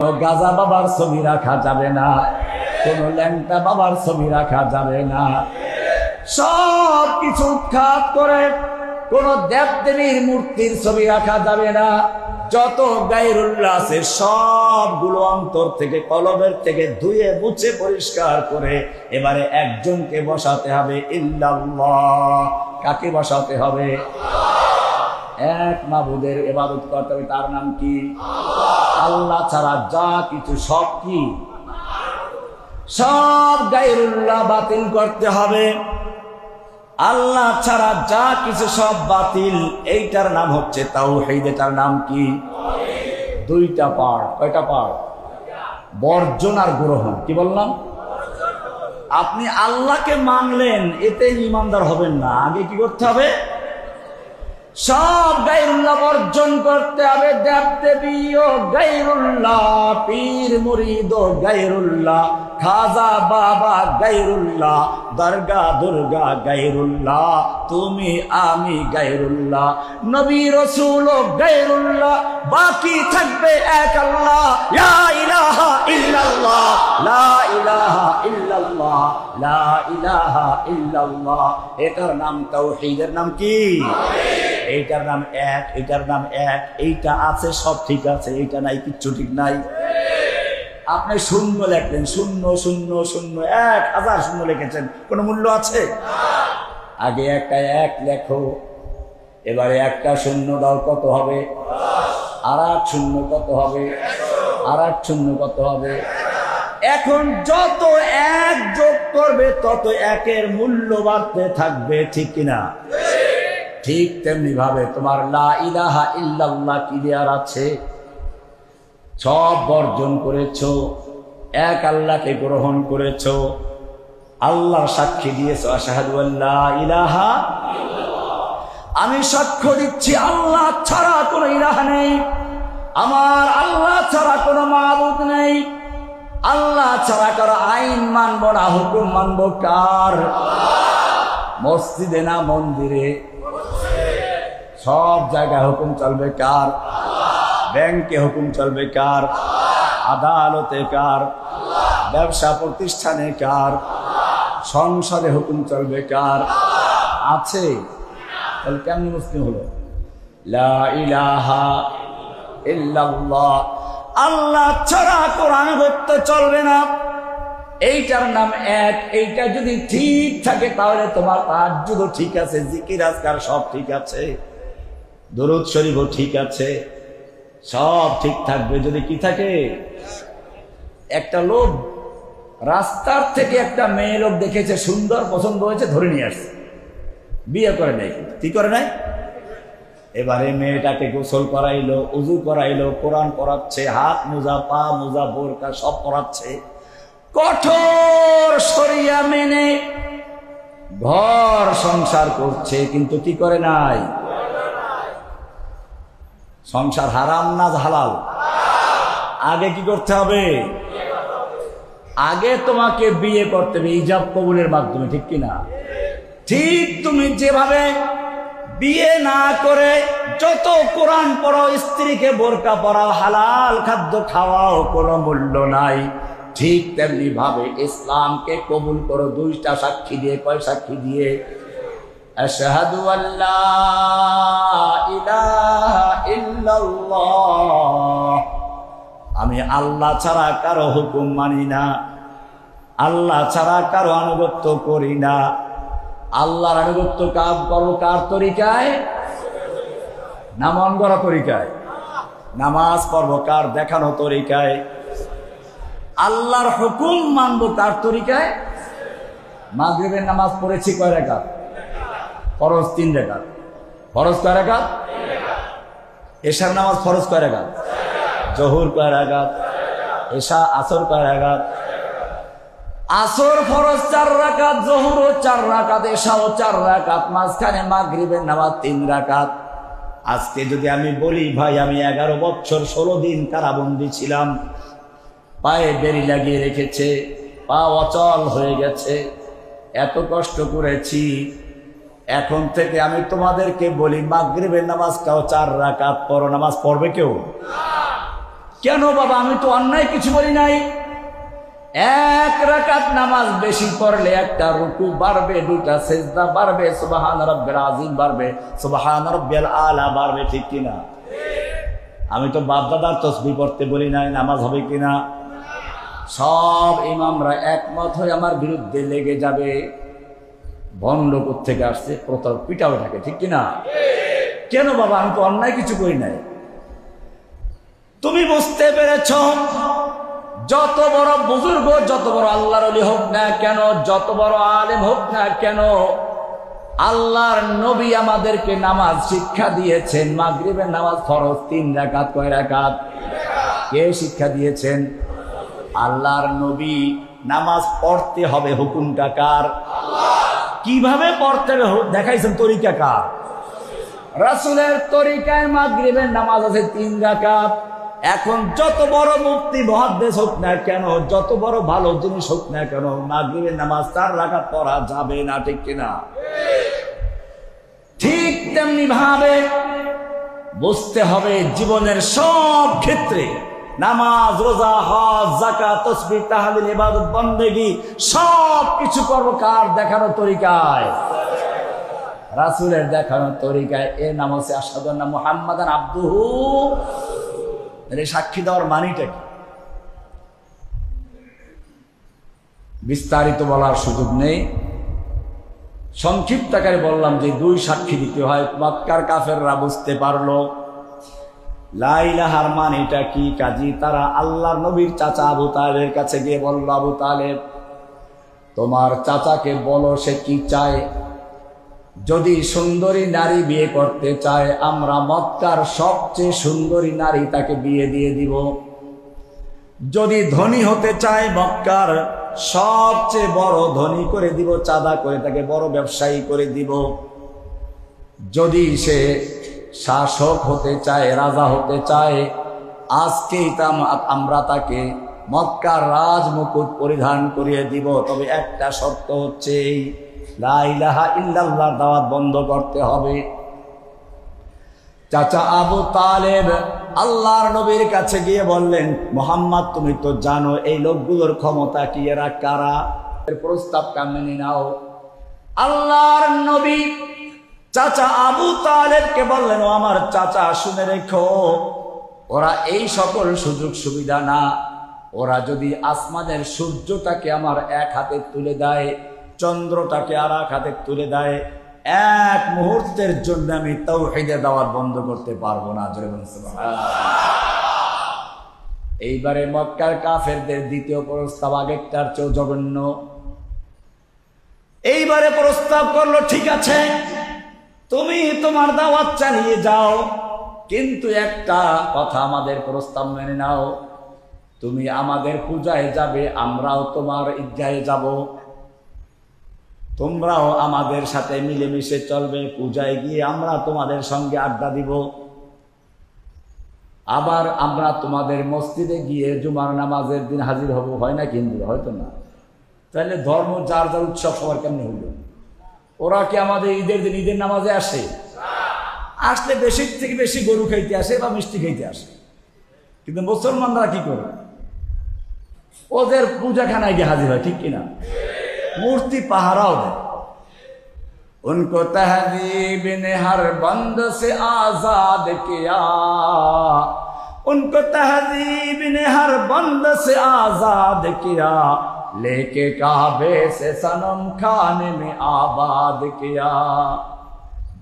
গাজা বাবার ছবি রাখা যাবে না, কোন ল্যাংটা বাবার ছবি রাখা যাবে না। সব কিছু উৎখাত করে কোন দেবদেবীর মূর্তির ছবি রাখা যাবে না। যত গায়রুল্লাহ আছে সবগুলো অন্তর থেকে, কলবের থেকে ধুয়ে মুছে পরিষ্কার করে এবারে একজনকে বসাতে হবে, ইল্লাল্লাহ। কাকে বসাতে হবে? এক মাবুদের ইবাদত করতে হবে। তার নাম কি? আল্লাহ ছাড়া যা কিছু সব কি? সব গায়রুল্লাহ বাতিল করতে হবে। আল্লাহ ছাড়া যা কিছু সব বাতিল। এইটার নাম হচ্ছে তাওহীদ। এটার নাম কি? দুইটা পার্ট। কয়টা পার্ট? বর্জন আর গ্রহণ। কি বললাম? আপনি আল্লাহকে মানলেন, এতে ঈমানদার হবেন না। আগে কি করতে হবে? সব গায়রুল্লাহ বর্জন করতে হবে। দেবদেবী ও গায়রুল্লাহ, পীর মুরিদ ও গায়রুল্লাহ, খাজা বাবা গায়রুল্লাহ, দরগা দুর্গা গায়রুল্লাহ, তুমি আমি গায়রুল্লাহ, নবী রাসূল ও গায়রুল্লাহ, বাকি থাকবে এক আল্লাহ। লা ইলাহা ইল্লাল্লাহ, লা ইলাহা ইল্লাল্লাহ, লা ইলাহা ইল্লাল্লাহ। এটার নাম তাওহীদের নাম কি? এইটার নাম এক। এইটার নাম এক। এইটা আছে, সব ঠিক আছে। এইটা নাই, কিচ্ছু ঠিক নাই। আপনি শূন্য লেখলেন, শূন্য শূন্য শূন্য, 1000 শূন্য লিখেছেন, কোন মূল্য আছে? আগে একটা এক লেখো, এবারে একটা শূন্য দাও, কত হবে? আর 8 শূন্য কত হবে? আর 8 শূন্য কত হবে? এখন যত এক যোগ করবে তত একের মূল্য বাড়তে থাকবে, ঠিক কিনা? ঠিক তেমনি ভাবে তোমার লা ইলাহা ইল্লাল্লাহ ক্লিয়ার আছে, সব বর্জন করেছো, এক আল্লাহকে গ্রহণ করেছো, আল্লাহ সাক্ষী দিয়েছো আশহাদু আল্লা ইলাহা ইল্লাল্লাহ, আমি সাক্ষ্য দিচ্ছি আল্লাহ ছাড়া কোনো ইলাহ নেই, আমার আল্লাহ ছাড়া কোনো মাবুদ নেই, আল্লাহ ছাড়া কারো আইন মানব না, হুকুম মানব কার? মসজিদে না মন্দিরে? সব জায়গায় হুকুম চলবে কার? ব্যাংকে হুকুম চলবে কার? আদালতে কার? ব্যবসা প্রতিষ্ঠানে কার? সংসদে হুকুম চলবে কার? আছে? তাহলে কেমন মুসলিম হলো? লা ইলাহা ইল্লাল্লাহ, আল্লাহ ছাড়া কোরআন করতে চলবে না। এইটার নাম এক। এইটা যদি ঠিক থাকে তাহলে তোমার তাহাজ্জুদও ঠিক আছে, জিকির আজকার সব ঠিক আছে, দরুদ শরীফও ঠিক আছে, সব ঠিক থাকবে যদি কি থাকে? একটা লোক রাস্তার থেকে একটা মেয়ে লোক দেখেছে, সুন্দর, পছন্দ হয়েছে, ধরে নিয়ে আসছে, বিয়ে করে নাই। কি করে নাই? এবারে মেয়েটাকে গোসল করাইলো, উজু করাইলো, কোরআন পড়াচ্ছে, হাত মোজা, পা মোজা, বোরকা সব পড়াচ্ছে, কঠোর শরিয়া মেনে ঘর সংসার করছে, কিন্তু কি করে নাই? সংসার হারাম না হালাল? আগে কি করতে হবে? আগে তোমাকে বিয়ে করতে হবে ইজাব কবুলের মাধ্যমে, ঠিক কিনা? ঠিক তুমি যেভাবে বিয়ে না করে যত কোরআন পড়ো, স্ত্রীকে বোরকা পরাও, হালাল খাদ্য খাওয়াও, কোনো মূল্য নাই, ঠিক তেমনি ভাবে ইসলামকে কবুল করো 2টা সাক্ষী দিয়ে। কয় সাক্ষী দিয়ে? আশহাদু আল্লা ইলাহা ইল্লাল্লাহ, আমি আল্লাহ ছাড়া কারো হুকুম মানি না, আল্লাহ ছাড়া কারো আনুগত্য করি না। আল্লাহর আনুগত্য কাজ করো কার তরিকায়? না মন গড়া তরিকায়? নামাজ পড়ব কার দেখানো তরিকায়? আল্লাহর হুকুম মানব কার তরিকায়? মাগরিবের নামাজ পড়েছি কয় রাকাত? ফরজ 3 রাকাত। ফরজ কয় রাকাত? এশার নামাজ ফরজ কয় রাকাত? জোহর কয় রাকাত? এশা আসর কয় রাকাত? আসর ফরজ 4 রাকাত, জোহরও 4 রাকাত, এশাও 4 রাকাত, মাঝখানে মাগরিবের নামাজ 3 রাকাত। আজকে যদি আমি বলি ভাই আমি 11 বছর 16 দিন কারাবন্দী ছিলাম, পায়ে বেড়ি লাগিয়ে রেখেছে, পা অচল হয়ে গেছে, এত কষ্ট করেছি, এখন থেকে আমি তোমাদেরকে বলি মাগরিবের নামাজ কাও 4 রাকাত পড়ো, নামাজ পড়বে কেউ? কেন বাবা, আমি তো অন্যায় কিছু বলি নাই। এক রাকাত নামাজ বেশি পড়লে একটা রুকু বাড়বে, দুইটা সেজদা বাড়বে, সুবহান রাব্বিল আযীম বাড়বে, সুবহান রাব্বিয়াল আলা বাড়বে, ঠিক কিনা? আমি তো বাপ দাদার তসবিহ পড়তে বলি নাই, নামাজ হবে কিনা? সব ইমামরা একমত হয়ে আমার বিরুদ্ধে লেগে যাবে। ভণ্ড কোত্থেকে আসছে, প্রতারক, পিটাও থাকে, ঠিক কিনা? কেন বাবা, আমি তো অন্যায় কিছু করি নাই। তুমি বুঝতে পেরেছ, যত বড় বুজুর্গ, যত বড় আল্লাহর ওলি হোক না কেন, যত বড় আলেম হোক না কেন, আল্লাহর নবী আমাদেরকে নামাজ শিক্ষা দিয়েছেন। মাগরিবের নামাজ ফরজ 3 রাকাত। কয় রাকাত? কে শিক্ষা দিয়েছেন? আল্লাহর নবী। নামাজ পড়তে হবে, হুকুমটা কার? কিভাবে পড়তে হবে দেখাইছেন, তরিকা কার? রাসূলের তরিকায় মাগরিবের নামাজ আছে 3 রাকাত। এখন যত বড় মুফতি মুহাদ্দিস হোক না কেন, যত বড় ভালো জিনিস হোক না কেন, মাগরিবের নামাজ 4 রাকাত পড়া যাবে না, ঠিক কিনা? ঠিক তেমনি ভাবে বুঝতে হবে জীবনের সব ক্ষেত্রে নামাজ, রোজা, হজ, যাকাত, তাসবিহ, তাহলিল, ইবাদত, বন্দেগী সব কিছু করব কার দেখানো তরিকায়? রাসূলের দেখানো তরিকায়। এর নাম হচ্ছে আশহাদু আন্না মুহাম্মাদান আবদুহু। এর সাক্ষী দেওয়ার মানেটা কি? বিস্তারিত বলার সুযোগ নেই, সংক্ষিপ্ত আকারে বললাম যে 2 সাক্ষী দিতে হয়। মক্কার কাফেররা বুঝতে পারলো লা ইলাহার মানেটা কি, কাজী তারা আল্লাহর নবীর চাচা আবু তালেবের কাছে গিয়ে বলল, আবু তালেব, তোমার চাচাকে বলো সে কি চায়। যদি সুন্দরী নারী বিয়ে করতে চায়, আমরা মক্কার সবচেয়ে সুন্দরী নারী তাকে বিয়ে দিয়ে দিব। যদি ধনী হতে চায়, মক্কার সবচেয়ে বড় ধনী করে দিব, চাঁদা করে তাকে বড় ব্যবসায়ী করে দিব। যদি সে শাসক হতে চায়, রাজা হতে চায়, আজকেই আমরা তাকে মক্কার রাজমুকুট পরিধান করিয়ে দিব। তবে একটা শর্ত হচ্ছে, লা ইলাহা ইল্লাল্লাহর দাওয়াত বন্ধ করতে হবে। চাচা আবু তালেব আল্লাহর নবীর কাছে গিয়ে বললেন, মুহাম্মদ তুমি তো জানো এই লোকগুলোর ক্ষমতা কি, এরা কারা, এর প্রস্তাবটা মেনে নাও। আল্লাহর নবী চাচা আবু তালেবকে বললেন, ও আমার চাচা, শুনে রেখো, ওরা এই সকল সুযোগ সুবিধা না। ওরা যদি আসমানের সূর্যটাকে আমার এক হাতে তুলে দেয়, চন্দ্রটাকে আর এক হাতে তুলে দেয়, এক মুহূর্তের জন্য আমি তাওহীদের দাওয়াত বন্ধ করতে পারবো না। এইবারে মক্কার কাফেরদের দ্বিতীয় প্রস্তাব আগেরটার চেয়েও জঘন্য। এইবারে প্রস্তাব করলো, ঠিক আছে তুমি তোমার দাওয়াত চালিয়ে যাও, কিন্তু একটা কথা, আমাদের প্রস্তাব মেনে নাও। তুমি আমাদের পূজায় যাবে, আমরাও তোমার ঈদগাহে যাব। তোমরাও আমাদের সাথে মিলেমিশে চলবে, পূজায় গিয়ে আমরা তোমাদের সঙ্গে আড্ডা দিব। আবার আমরা তোমাদের মসজিদে গিয়ে জুমার নামাজের দিন হাজির হব। হয় না কিন্তু? হয়তো না। তাহলে ধর্ম যার যার উৎসব সবার কেমনি হইল? ওরা কি আমাদের ঈদের দিন ঈদের নামাজে আসে? আসলে বেশি থেকে বেশি গরু খাইতে আসে বা মিষ্টি খাইতে আসে। কিন্তু মুসলমানরা কি করে? ওদের পূজাখানায় গিয়ে হাজির হয়, ঠিক কিনা? मूर्ति पहराओ दे। उनको तहजीब ने हर बंद से आजाद किया, उनको तहजीब ने हर बंद से आजाद किया, लेके काबे से सनम खाने में आबाद किया।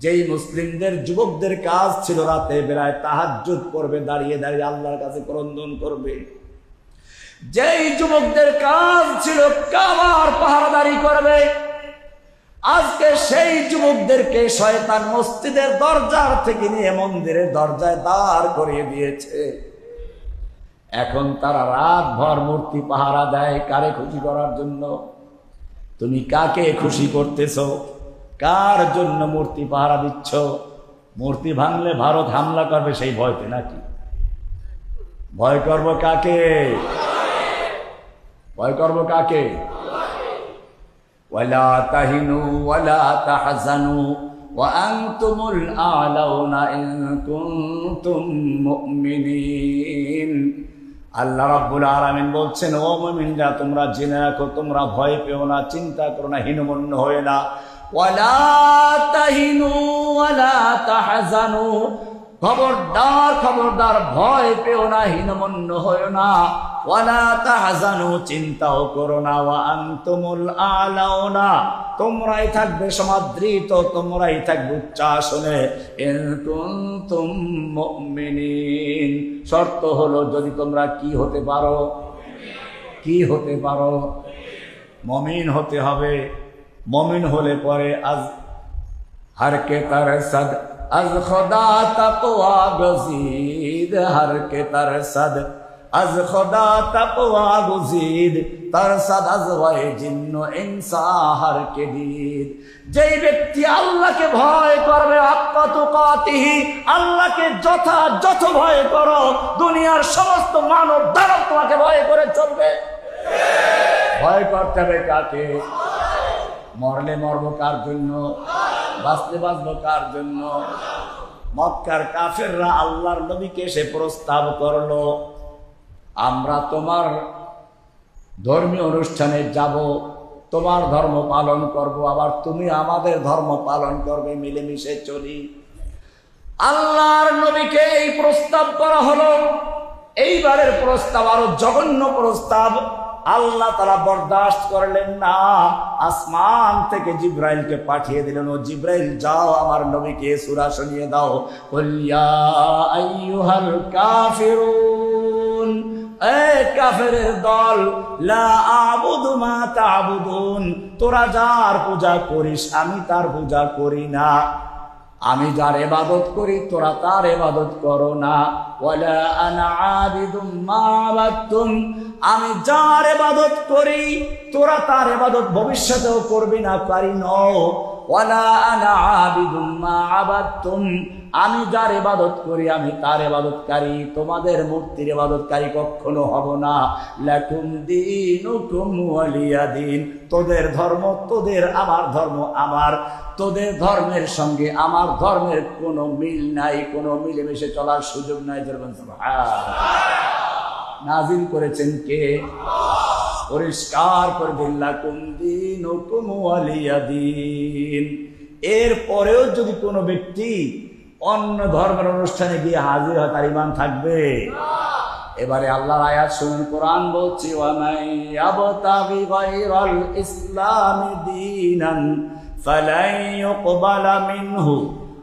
যেই মুসলিমদের যুবকদের কাজ ছিল রাতে বেলায় তাহাজ্জুদ পড়বে, দাঁড়িয়ে দাঁড়িয়ে আল্লাহর কাছে ক্রন্দন করবে। যেই যুবকদের কাজ ছিল কাবার পাহারাদারি করবে, আজকে সেই যুবকদেরকে শয়তান মসজিদের দরজার থেকে নিয়ে মন্দিরের দরজায় দাঁড় করিয়ে দিয়েছে। এখন তারা রাত ভর মূর্তি পাহারা দেয়, কারে খুশি করার জন্য? তুমি কাকে খুশি করতেছ? কার জন্য মূর্তি পাহারা দিচ্ছ? মূর্তি ভাঙলে ভারত হামলা করবে সেই ভয়তে নাকি? ভয় করব কাকে? ভয় করব কাকে? ওয়ালা তাহিনু ওয়ালা তাহজানু ওয়া আনতুমুল আ'লাউনা ইন কুনতুম মুমিনিন। আল্লাহ রাব্বুল আলামিন বলছেন, ও মুমিনরা তোমরা জেনে রাখো, তোমরা ভয় পেও না, চিন্তা করো না, হীনমন্য হয়ে না। ওয়ালা তাহিনু ওয়ালা তাহজানু, খবরদার খবরদার ভয় পেও না, হীনমন্য হয়ো না। ওয়ালা তাহজানু, চিন্তাও করো না। ওয়া আনতুমুল আ'লাউনা, তোমরাই থাকবে সমাদৃত, তোমরাই থাকবে উচ্চাসনে। ইন কুনতুম মুমিনিন, শর্ত হলো যদি তোমরা কি হতে পারো, কি হতে পারো, মুমিন হতে হবে। মুমিন হলে পরে আজ हर के तरसद अज खुदा तक़वा गुज़ीद, हर के तरसद अज खुदा तक़वा गुज़ीद, तरसद अज वही जिन्नो इंसा हर के दीद। যেই ব্যক্তি আল্লাহকে ভয় করবে, হাক্কা তুকাতিহি, আল্লাহকে যথাযথ ভয় করো, দুনিয়ার সমস্ত মানব দানব তোমাকে ভয় করে চলবে। ভয় করতে হবে কাকে? মরলে মরবো কার জন্য, বাঁচলে বাঁচবো কার জন্য? মক্কার কাফেররা আল্লাহর নবীকে এসে প্রস্তাব করলো, আমরা তোমার ধর্মীয় অনুষ্ঠানে যাব, তোমার ধর্ম পালন করব, আবার তুমি আমাদের ধর্ম পালন করবে, মিলেমিশে চলি। আল্লাহর নবীকে এই প্রস্তাব করা হলো। এইবারের প্রস্তাব আরো জঘন্য প্রস্তাব। আল্লাহ তাআলা বরদাস্ত করলেন না, আসমান থেকে জিব্রাইলকে পাঠিয়ে দিলেন, ও জিব্রাইল যাও আমার নবীকে সূরা শুনিয়ে দাও। কুল ইয়া আইয়ুহাল কাফিরুন, এ কাফেরের দল, লা আ'বুদু মা তা'বুদুন, তোরা যার পূজা করিস আমি তার পূজা করি না, আমি যার ইবাদত করি তোরা তার ইবাদত করো না। ওয়ালা আনা আবিদুম মা আবাদতুম, আমি যার ইবাদত করি তোরা তার ইবাদত ভবিষ্যতেও করবি না, পারি নও। ওয়ালা আনা আবিদুম মা আবাদতুম, আমি যার ইবাদত করি আমি তার ইবাদতকারী, তোমাদের মূর্তির ইবাদতকারী কখনো হব না। লাকুম দীনুকুম ওয়ালিয়া দীন, তোদের ধর্ম তোদের, আমার ধর্ম আমার, তোদের ধর্মের সঙ্গে আমার ধর্মের কোনো মিল নাই, কোনো মিলেমিশে চলার সুযোগ নাই। নাজিল করেছেন কে? পরিষ্কার করে দিন, লাকুম দীনুকুম ওয়ালিয়া দীন। এর পরেও যদি কোনো ব্যক্তি অন্য ধর্মের অনুষ্ঠানে গিয়ে হাজির হয়, তার ঈমান থাকবে? এবারে আল্লাহর আয়াত শুনুন, কোরআন বলছে, ওয়া মান ইয়াবতাগি গায়রাল ইসলামি দীনান ফালান ইউকবালা মিনহু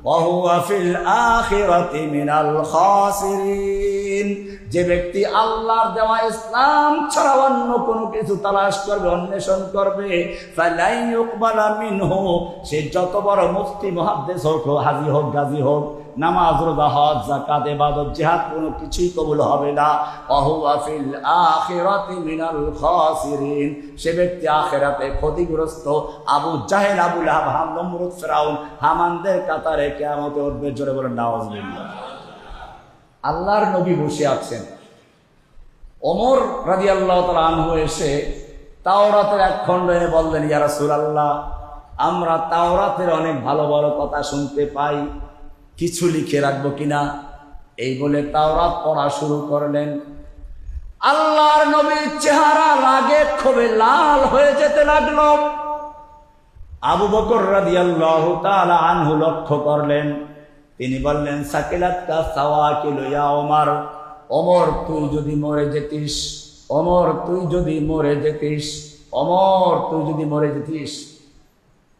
ওয়া হুয়া ফিল আখিরাতি মিনাল খাসিরিন। যে ব্যক্তি আল্লাহর দেওয়া ইসলাম ছাড়া অন্য কোনো কিছু তালাশ করবে, অন্বেষণ করবে, ফালাই ইউকবালা মিনহু, সে যত বড় মুফতি মুহাদ্দিস হোক, হাজী হোক, গাজী হোক, নামাজ রোজা হজ যাকাত ইবাদত জিহাদ কোনো কিছুই কবুল হবে না। ওয়া হুয়া ফিল আখিরাতি মিনাল খাসিরিন, সে ব্যক্তি আখিরাতে ক্ষতিগ্রস্ত। আবু জাহেল, আবু লাহাব, নমরুদ, ফিরাউন, হামানদের কাতারে কিয়ামতে উঠবে। জোরে বলেন নাউজুবিল্লাহ। আল্লাহর নবী বসে আছেন, ওমর রাদিয়াল্লাহু তাআলা আনহু এসে তাওরাতের এক খণ্ড এনে বললেন, ইয়া রাসূলুল্লাহ, আমরা তাওরাতের অনেক ভালো ভালো কথা শুনতে পাই, কিছু লিখে রাখবো কিনা? এই বলে তাওরাত পড়া শুরু করলেন। আল্লাহর নবীর চেহারা রাগে ক্ষোভে লাল হয়ে যেতে লাগলো। আবু বকর রাদিয়াল্লাহু তাআলা আনহু লক্ষ্য করলেন, তিনি বললেন, সাকিলাতকা সাওয়াকিলু ইয়া ওমর, ওমর তুই যদি মরে যেতিস, ওমর তুই যদি মরে যেতিস, ওমর তুই যদি মরে যেতিস।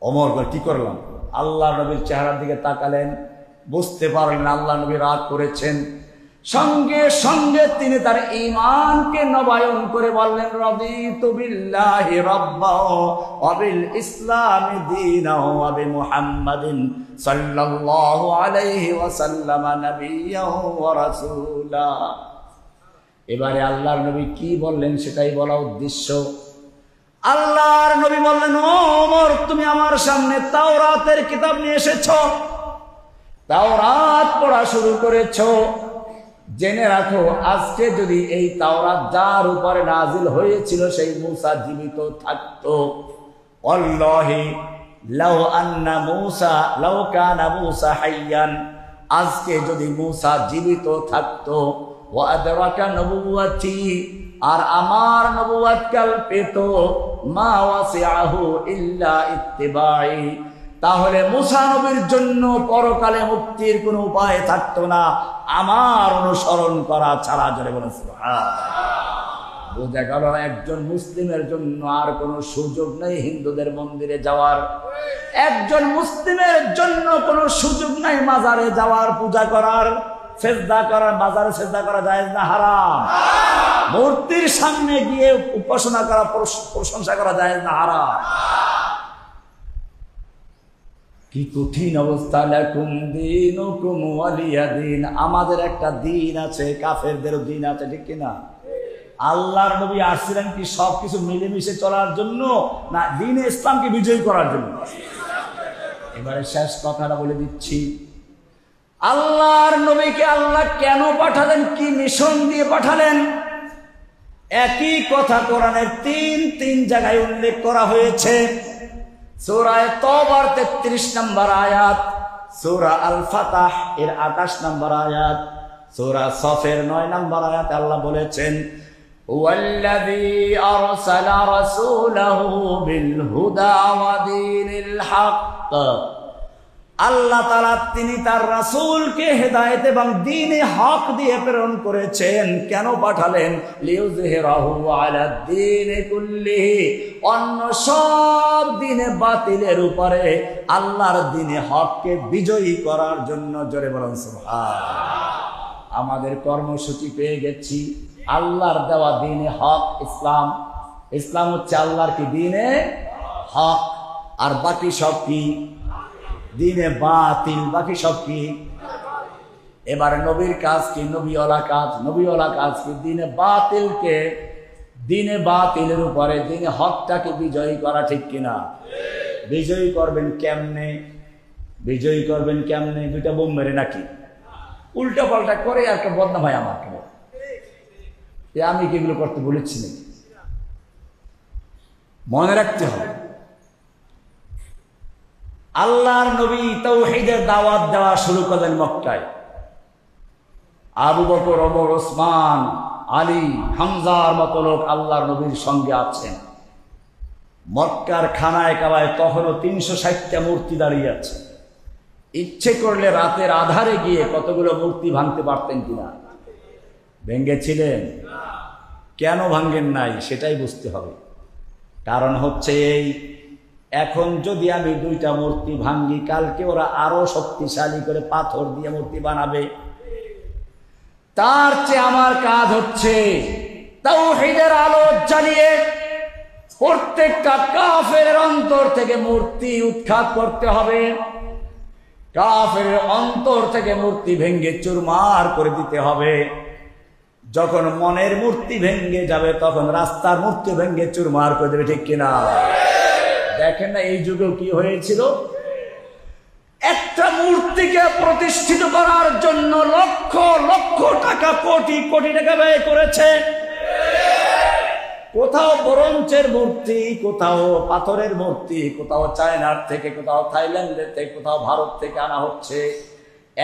ওমর কি করলাম? আল্লাহ নবীর চেহারার দিকে তাকালেন, বুঝতে পারলেন আল্লাহ নবী রাগ করেছেন। সঙ্গে সঙ্গে তিনি তার ঈমানকে নবায়ন করে বললেন, রাদিতু বিল্লাহি রাব্বাহ ওয়া বিল ইসলামি দীনাহু ওয়া বিমুহাম্মাদিন সাল্লাল্লাহু আলাইহি ওয়াসাল্লাম নাবিয়্যান ওয়া রাসূলা। এবারে আল্লাহর নবী কি বললেন সেটাই বলা উদ্দেশ্য। আল্লাহর নবী বললেন, ও ওমর, তুমি আমার সামনে তাওরাতের কিতাব নিয়ে এসেছো, তাওরাত পড়া শুরু করেছো। জেনে রাখো, আজকে যদি এই তাওরাত যার উপরে নাজিল হয়েছিল সেই মূসা জীবিত থাকতো, আল্লাহি লাউ আন্না মূসা লাউ কানা মূসা হাইয়ান, আজকে যদি মূসা জীবিত থাকতো, ওয়া আদরাকা নবুওয়াতি, আর আমার নবুয়ত কাল পেত, মা ওয়াসিআহু ইল্লা ইত্তিবাই, তাহলে মূসা নবীর জন্য পরকালে মুক্তির কোনো উপায় থাকতো না আমার অনুসরণ করা ছাড়া। জোরে বলেন সুবহানাল্লাহ। বোঝা গেল একজন মুসলিমের জন্য আর কোনো সুযোগ নেই হিন্দুদের মন্দিরে যাওয়ার, একজন মুসলিমের জন্য কোনো সুযোগ নাই মাজারে যাওয়ার, পূজা করার, সেজদা করার। মাজারে সেজদা করা জায়েজ না হারাম? মূর্তির সামনে গিয়ে উপাসনা করা, প্রশংসা করা জায়েজ না হারাম? কি কঠিন অবস্থা। লাকুম দীনুকুম ওয়ালিয়া দীন, আমাদের একটা দিন আছে, কাফেরদেরও দিন আছে, ঠিক কিনা? আল্লাহর নবী আসছিলেন কি সবকিছু মিলেমিশে চলার জন্য, না দ্বীনে ইসলামকে বিজয়ী করার জন্য? এবারে শেষ কথাটা বলে দিচ্ছি, আল্লাহর নবীকে আল্লাহ কেন পাঠালেন, কি মিশন দিয়ে পাঠালেন? একই কথা কোরআনের তিন জায়গায় উল্লেখ করা হয়েছে। সূরা তওবার 33 নম্বর আয়াত, সূরা আল ফাতাহ এর 28 নম্বর আয়াত, সূরা সফের 9 নম্বর আয়াত আল্লাহ বলেছেন, ওয়াল্লাযী আরসালা রাসূলাহু বিল হুদা ওয়া দীনিল হক, আল্লাহ তাআলা তিনি তার রাসূলকে হেদায়েত এবং দ্বীনে হক দিয়ে প্রেরণ করেছেন। কেন পাঠালেন? লিইয়ুযহিরাহু আলাদ দীনি কুল্লিহি, অন্য সব দ্বীনে বাতিলের উপরে আল্লাহর দ্বীনে হককে বিজয়ী করার জন্য। জোরে বলুন সুবহানাল্লাহ। আমাদের কর্মসূচি পেয়ে গেছি, আল্লাহর দেওয়া দ্বীনে হক ইসলাম। ইসলাম হচ্ছে আল্লাহর কি দ্বীনে হক, আর বাকি সব কি দ্বীনে বাতিল, বাকি সব কি? এবারে নবীর কাজ কি? নবীওয়ালা কাজ। নবীওয়ালা কাজ কি? দ্বীনে বাতিলকে, দ্বীনে বাতিলের উপরে দ্বীনে হকটাকে বিজয়ী করা, ঠিক কিনা? বিজয়ী করবেন কেমনে? বিজয়ী করবেন কেমনে? দুইটা বোম মেরে নাকি? উল্টা পাল্টা করে একটা বদনাম হয় আমাকে, আমি কি এগুলো করতে বলেছি নাকি? মনে রাখতে হবে, আল্লাহর নবী তাওহীদের দাওয়াত দেওয়া শুরু করলেন মক্কায়। আবু বকর, ওমর, ওসমান, আলী, হামজার মতো লোক আল্লাহর নবীর সঙ্গে আছেন। মক্কার খানায় কাবায় তখনও 360টা মূর্তি দাঁড়িয়ে আছে। ইচ্ছে করলে রাতের আধারে গিয়ে কতগুলো মূর্তি ভাঙতে পারতেন কিনা? ভেঙেছিলেন? কেন ভাঙেন নাই সেটাই বুঝতে হবে। কারণ হচ্ছে এই, এখন যদি আমি 2টা মূর্তি ভাঙ্গি, কালকে ওরা আরো শক্তিশালী করে পাথর দিয়ে মূর্তি বানাবে। তার চেয়ে আমার কাজ হচ্ছে তাওহীদের আলো জ্বালিয়ে প্রত্যেকটা কাফেরের অন্তর থেকে মূর্তি উৎখাত করতে হবে। কাফেরের অন্তর থেকে মূর্তি ভেঙ্গে চুরমার করে দিতে হবে। যখন মনের মূর্তি ভেঙ্গে যাবে তখন রাস্তার মূর্তি ভেঙ্গে চুরমার করে দেবে, ঠিক কিনা? দেখেন না এই যুগেও কি হয়েছিল? একটা মূর্তিকে প্রতিষ্ঠিত করার জন্য লক্ষ লক্ষ টাকা, কোটি কোটি টাকা ব্যয় করেছে। কোথাও ব্রোঞ্জের মূর্তি, কোথাও পাথরের মূর্তি, কোথাও চায়নার থেকে, কোথাও থাইল্যান্ডের থেকে, কোথাও ভারত থেকে আনা হচ্ছে।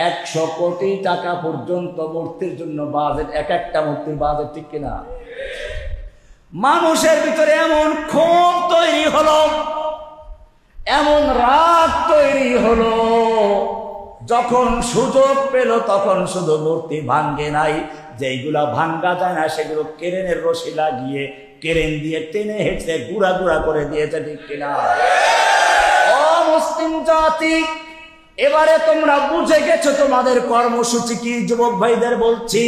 100 কোটি টাকা পর্যন্ত মূর্তির জন্য বাজেট, এক একটা মূর্তির বাজেট, ঠিক কিনা? মানুষের ভিতরে এমন ক্ষোভ তৈরি হলো, এমন রাগ তৈরি হলো, যখন সুযোগ পেল তখন শুধু মূর্তি ভাঙ্গে নাই, যেইগুলা ভাঙ্গা যায় না সেগুলো কেরেনের রশি লাগিয়ে কেরেন দিয়ে টেনে হেঁটে গুড়া গুড়া করে দিয়েছে, ঠিক কিনা? ও মুসলিম জাতি, এবারে তোমরা বুঝে গেছো তোমাদের কর্মসূচি কি। যুবক ভাইদের বলছি,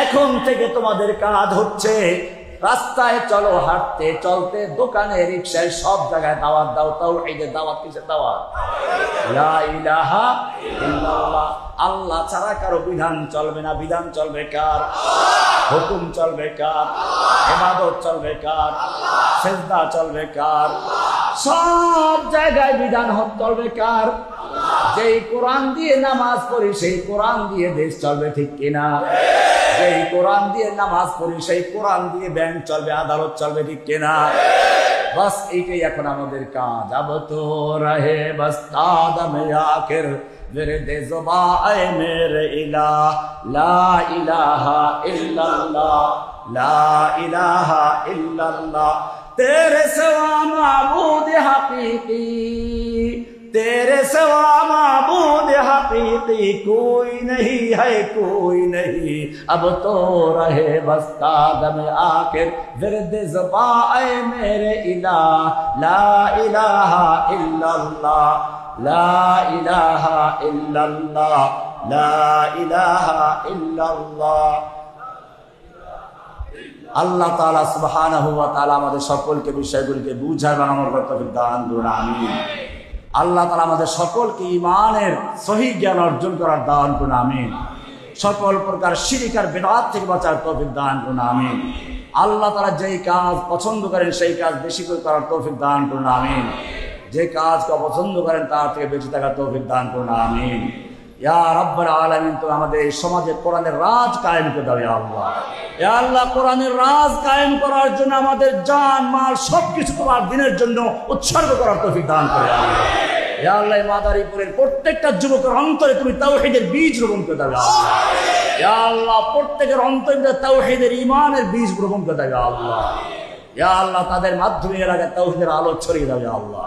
এখন থেকে তোমাদের কাজ হচ্ছে রাস্তায় চলো, হাঁটতে চলতে, দোকানে, রিকশায়, সব জায়গায় দাওয়াত দাও। তাওহীদের দাওয়াত। কিসের দাওয়াত? লা ইলাহা ইল্লাল্লাহ। আল্লাহ ছাড়া কারো বিধান চলবে না। বিধান চলবে কার? হুকুম চলবে কার? ইবাদত চলবে কার? সিজদা চলবে কার? সব জায়গায় বিধান চলবে কার? যেই কোরআন দিয়ে নামাজ পড়ি সেই কোরআন দিয়ে দেশ চলবে, ঠিক কিনা? যেই কোরআন দিয়ে নামাজ পড়ি সেই কোরআন দিয়ে ব্যাংক চলবে, আদালত চলবে, ঠিক কিনা? বাস এইটাই এখন আমাদের কাজ। আব তো রহে বাস কাদমে আখির विरदे ज़ुबाए मेरे इलाह ला इलाहा इल्लल्लाह ला इलाहा इल्लल्लाह तेरे सिवा माबूद हकीकी तेरे सिवा माबूद हकीकी कोई नहीं है कोई नहीं अब तो रहे बस कादम आखिर विरदे ज़ुबाए मेरे इलाह ला इलाहा इल्लल्लाह ला इलाहा इल्लल्लाह ला इलाहा इल्लल्लाह। আল্লাহ তাআলা সুবহানাহু ওয়া তাআলা আমাদের সকলকে বিষয়গুলিকে বুঝার এবং আমল করতে দান করুন, আমিন। আল্লাহ তাআলা আমাদের সকলকে ঈমানের সহি জ্ঞান অর্জন করার দান করুন, আমিন। সকল প্রকার শিরক আর বিদআত থেকে বাঁচার তৌফিক দান করুন, আমিন। আল্লাহ তাআলা যেই কাজ পছন্দ করেন সেই কাজ বেশি করে করার তৌফিক দান করুন, আমিন। যে কাজকে অপছন্দ করেন তার থেকে বেঁচে থাকার তৌফিক দান করুন, আমিন। ইয়া রাব্বুল আলামিন, তুমি আমাদের এই সমাজে কোরআনের রাজ কায়েম করে দাও, ইয়া আল্লাহ। ইয়া আল্লাহ, কোরআনের রাজ কায়েম করার জন্য আমাদের জান মাল সবকিছু তোমার দিনের জন্য উৎসর্গ করার তৌফিক দান করে, আল্লাহ। ইয়া আল্লাহ, মাদারীপুরের প্রত্যেকটা যুবকের অন্তরে তুমি তাওহীদের বীজ রোপণ করে দাও, আল্লাহ। ইয়া আল্লাহ, প্রত্যেকের অন্তরে তাওহীদের ঈমানের বীজ রোপণ করে দাও, আল্লাহ। ইয়া আল্লাহ, তাদের মাধ্যমে এলাকায় তাওহীদের আলো ছড়িয়ে দাও, আল্লাহ।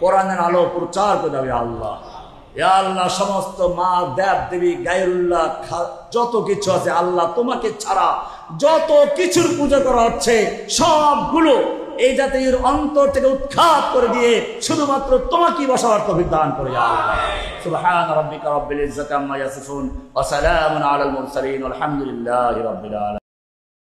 কোরআনের আলো প্রচার করে দাও, আল্লাহ। ইয়া আল্লাহ, সমস্ত মা দেব দেবী গায়রুল্লাহ যত কিছু আছে আল্লাহ, তোমাকে ছাড়া যত কিছুর পূজা করা হচ্ছে সবগুলো এই জাতির অন্তর থেকে উৎখাত করে দিয়ে শুধুমাত্র তোমাকেই বসাবার তৌফিক দান করে, ইয়া আল্লাহ। সুবহান রাব্বিকা রাব্বিল ইজ্জাতি আম্মা ইয়াসিফুন ওয়া সালামুন আলাল মুরসালিন ওয়ালহামদুলিল্লাহি রাব্বিল আলামিন।